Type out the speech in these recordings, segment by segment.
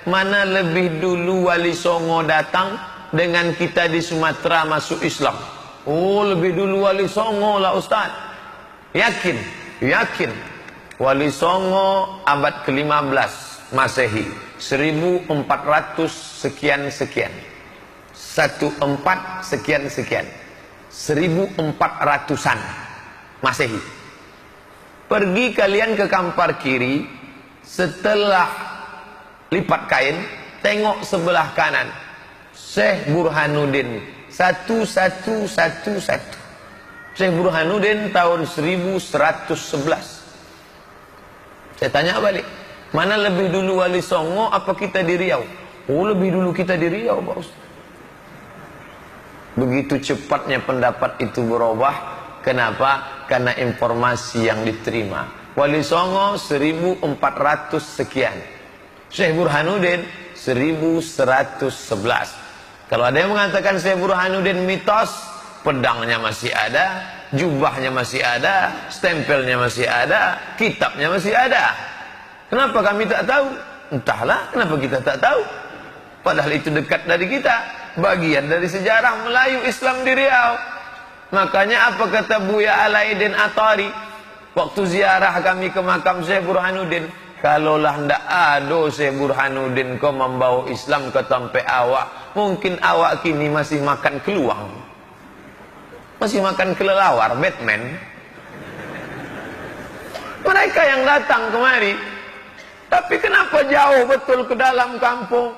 mana lebih dulu Wali Songo datang dengan kita di Sumatera masuk Islam? Oh, lebih dulu Wali Songo lah Ustaz. Yakin, yakin. Wali Songo abad ke-15 Masehi, 1400 sekian-sekian. 14 sekian-sekian. 1400-an Masehi. Pergi kalian ke Kampar Kiri, setelah lipat kain, tengok sebelah kanan. Syekh Burhanuddin, 1111. Syekh Burhanuddin tahun 1111. Saya tanya balik, mana lebih dulu Wali Songo apa kita di Riau? Oh, lebih dulu kita di Riau, Pak Ustaz. Begitu cepatnya pendapat itu berubah. Kenapa? Karena informasi yang diterima. Wali Songo 1400 sekian. Syekh Burhanuddin 1111. Kalau ada yang mengatakan Syekh Burhanuddin mitos, pedangnya masih ada, jubahnya masih ada, stempelnya masih ada, kitabnya masih ada. Kenapa kami tak tahu? Entahlah kenapa kita tak tahu. Padahal itu dekat dari kita, bagian dari sejarah Melayu Islam di Riau. Makanya apa kata Buya Alaidin Atari waktu ziarah kami ke makam Syekh Burhanuddin? Kalaulah ndak ada Syekh Burhanuddin kau membawa Islam ke tempat awak, mungkin awak kini masih makan keluang, masih makan kelelawar Batman. Mereka yang datang kemari, tapi kenapa jauh betul ke dalam kampung,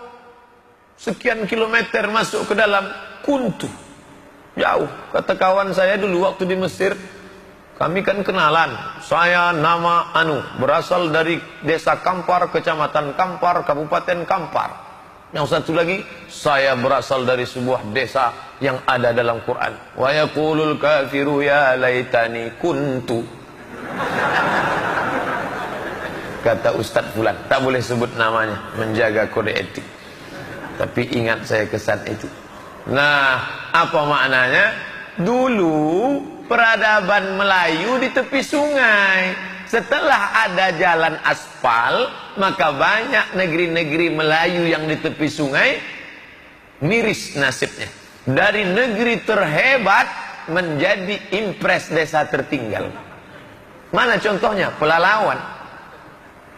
sekian kilometer masuk ke dalam Kuntu, jauh. Kata kawan saya dulu waktu di Mesir, kami kan kenalan, saya nama Anu, berasal dari desa Kampar, kecamatan Kampar, kabupaten Kampar. Yang satu lagi, saya berasal dari sebuah desa yang ada dalam Quran. Wa yaqulul kafiru ya laitani kuntu. Kata Ustadz Fulan, tak boleh sebut namanya, menjaga kode etik. Tapi ingat saya kesan itu. Nah, apa maknanya? Dulu peradaban Melayu di tepi sungai. Setelah ada jalan aspal, maka banyak negeri-negeri Melayu yang di tepi sungai miris nasibnya. Dari negeri terhebat menjadi impres desa tertinggal. Mana contohnya? Pelalawan.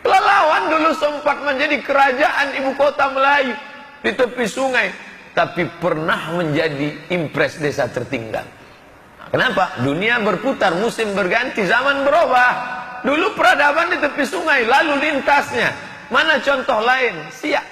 Pelalawan dulu sempat menjadi kerajaan ibu kota Melayu di tepi sungai, tapi pernah menjadi impres desa tertinggal. Kenapa? Dunia berputar, musim berganti, zaman berubah. Dulu peradaban di tepi sungai, lalu lintasnya. Mana contoh lain? Siak.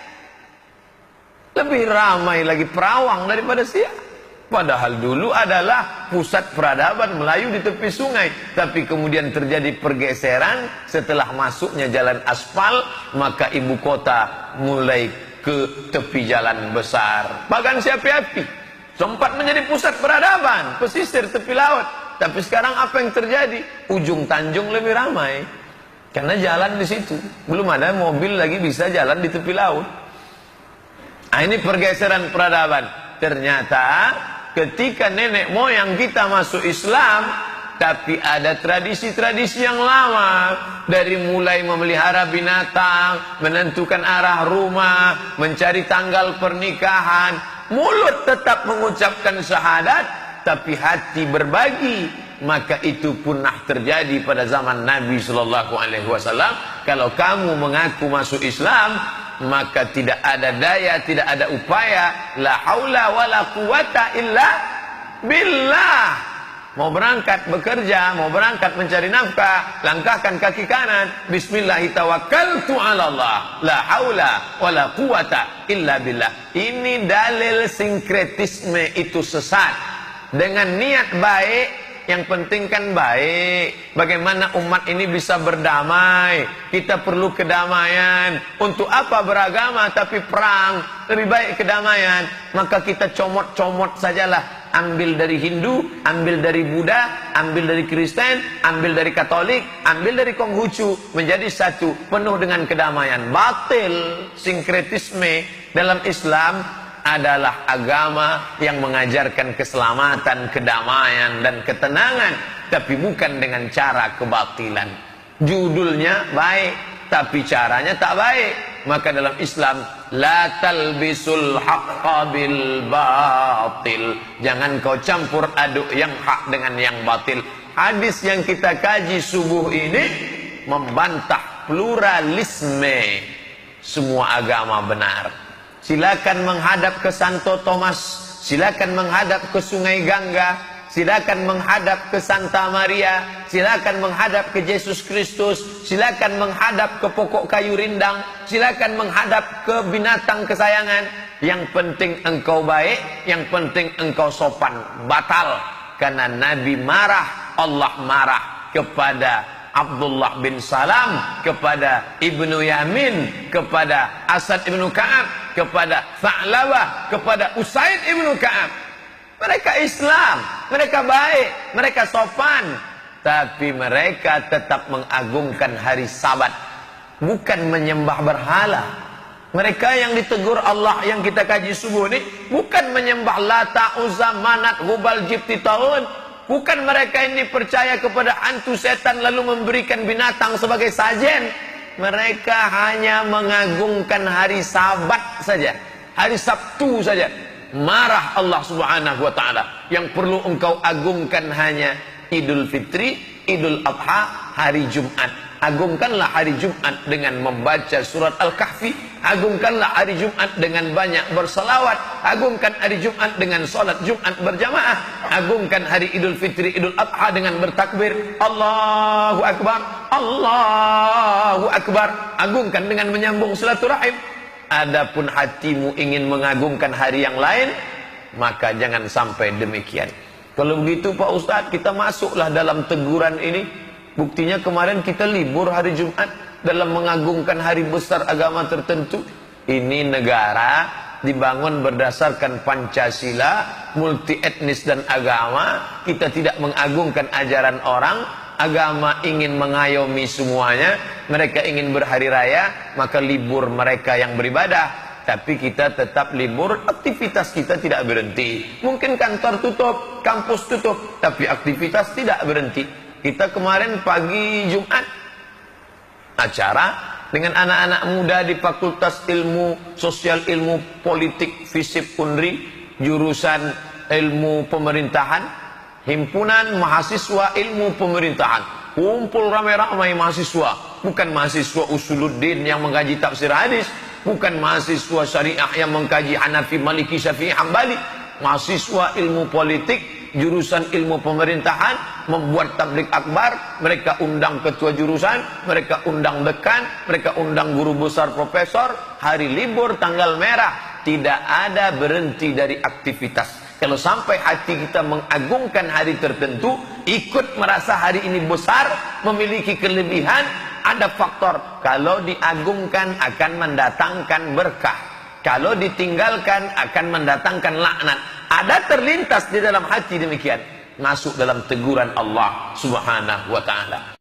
Lebih ramai lagi Perawang daripada Siak. Padahal dulu adalah pusat peradaban Melayu di tepi sungai. Tapi kemudian terjadi pergeseran setelah masuknya jalan aspal, maka ibu kota mulai ke tepi jalan besar. Bahkan Siapi-api sempat menjadi pusat peradaban, pesisir tepi laut. Tapi sekarang apa yang terjadi? Ujung Tanjung lebih ramai. Karena jalan di situ. Belum ada mobil lagi bisa jalan di tepi laut. Nah, ini pergeseran peradaban. Ternyata ketika nenek moyang kita masuk Islam, tapi ada tradisi-tradisi yang lama. Dari mulai memelihara binatang, menentukan arah rumah, mencari tanggal pernikahan. Mulut tetap mengucapkan syahadat, tapi hati berbagi. Maka itu pernah terjadi pada zaman Nabi Sallallahu Alaihi Wasallam. Kalau kamu mengaku masuk Islam, maka tidak ada daya, tidak ada upaya, la haula wala quwata illa billah. Mau berangkat bekerja, mau berangkat mencari nafkah, langkahkan kaki kanan, bismillahi tawakkaltu ala Allah, la haula wala quwata illa billah. Ini dalil sinkretisme itu sesat. Dengan niat baik, yang penting kan baik. Bagaimana umat ini bisa berdamai? Kita perlu kedamaian. Untuk apa beragama tapi perang? Lebih baik kedamaian. Maka kita comot-comot sajalah. Ambil dari Hindu, ambil dari Buddha, ambil dari Kristen, ambil dari Katolik, ambil dari Konghucu, menjadi satu, penuh dengan kedamaian. Batil. Sinkretisme dalam Islam adalah agama yang mengajarkan keselamatan, kedamaian, dan ketenangan, tapi bukan dengan cara kebatilan. Judulnya baik, tapi caranya tak baik. Maka dalam Islam, la talbisul haqqa bil batil. Jangan kau campur aduk yang hak dengan yang batil. Hadis yang kita kaji subuh ini membantah pluralisme. Semua agama benar. Silakan menghadap ke Santo Thomas, silakan menghadap ke Sungai Gangga, silakan menghadap ke Santa Maria, silakan menghadap ke Yesus Kristus, silakan menghadap ke pokok kayu rindang, silakan menghadap ke binatang kesayangan. Yang penting engkau baik, yang penting engkau sopan. Batal, karena Nabi marah, Allah marah kepada Abdullah bin Salam, kepada Ibnu Yamin, kepada Asad ibnu Ka'ab, kepada Tha'labah, kepada Usaid ibnu Ka'ab. Mereka Islam, mereka baik, mereka sopan, tapi mereka tetap mengagungkan hari Sabat, bukan menyembah berhala. Mereka yang ditegur Allah yang kita kaji subuh ini bukan menyembah Lata, Uzza, Manat, Hubal, Jibti, Taun. Bukan mereka ini percaya kepada hantu setan lalu memberikan binatang sebagai sajen. Mereka hanya mengagungkan hari Sabat saja, hari Sabtu saja. Marah Allah Subhanahu wa taala. Yang perlu engkau agungkan hanya Idul Fitri, Idul Adha, hari Jumat. Agungkanlah hari Jumat dengan membaca surat Al-Kahfi. Agungkanlah hari Jumat dengan banyak berselawat. Agungkan hari Jumat dengan salat Jumat berjamaah. Agungkan hari Idul Fitri, Idul Adha dengan bertakbir Allahu Akbar, Allahu Akbar. Agungkan dengan menyambung silaturahim. Adapun hatimu ingin mengagungkan hari yang lain, maka jangan sampai demikian. Kalau begitu Pak Ustadz, kita masuklah dalam teguran ini. Buktinya kemarin kita libur hari Jumat dalam mengagungkan hari besar agama tertentu. Ini negara dibangun berdasarkan Pancasila, multi etnis dan agama. Kita tidak mengagungkan ajaran orang. Agama ingin mengayomi semuanya. Mereka ingin berhari raya, maka libur mereka yang beribadah. Tapi kita tetap libur, aktivitas kita tidak berhenti. Mungkin kantor tutup, kampus tutup, tapi aktivitas tidak berhenti. Kita kemarin pagi Jumat acara dengan anak-anak muda di Fakultas Ilmu Sosial, Ilmu Politik, Fisip, Unri, jurusan Ilmu Pemerintahan, Himpunan Mahasiswa Ilmu Pemerintahan. Kumpul ramai-ramai mahasiswa, bukan mahasiswa Usuluddin yang mengkaji tafsir hadis, bukan mahasiswa syariah yang mengkaji Hanafi, Maliki, Syafi'i, Hambali. Mahasiswa ilmu politik, jurusan ilmu pemerintahan, membuat tablik akbar. Mereka undang ketua jurusan, mereka undang dekan, mereka undang guru besar, profesor. Hari libur, tanggal merah, tidak ada berhenti dari aktivitas. Kalau sampai hati kita mengagungkan hari tertentu, ikut merasa hari ini besar, memiliki kelebihan, ada faktor. Kalau diagungkan akan mendatangkan berkah. Kalau ditinggalkan akan mendatangkan laknat. Ada terlintas di dalam hati demikian, masuk dalam teguran Allah Subhanahu wa taala.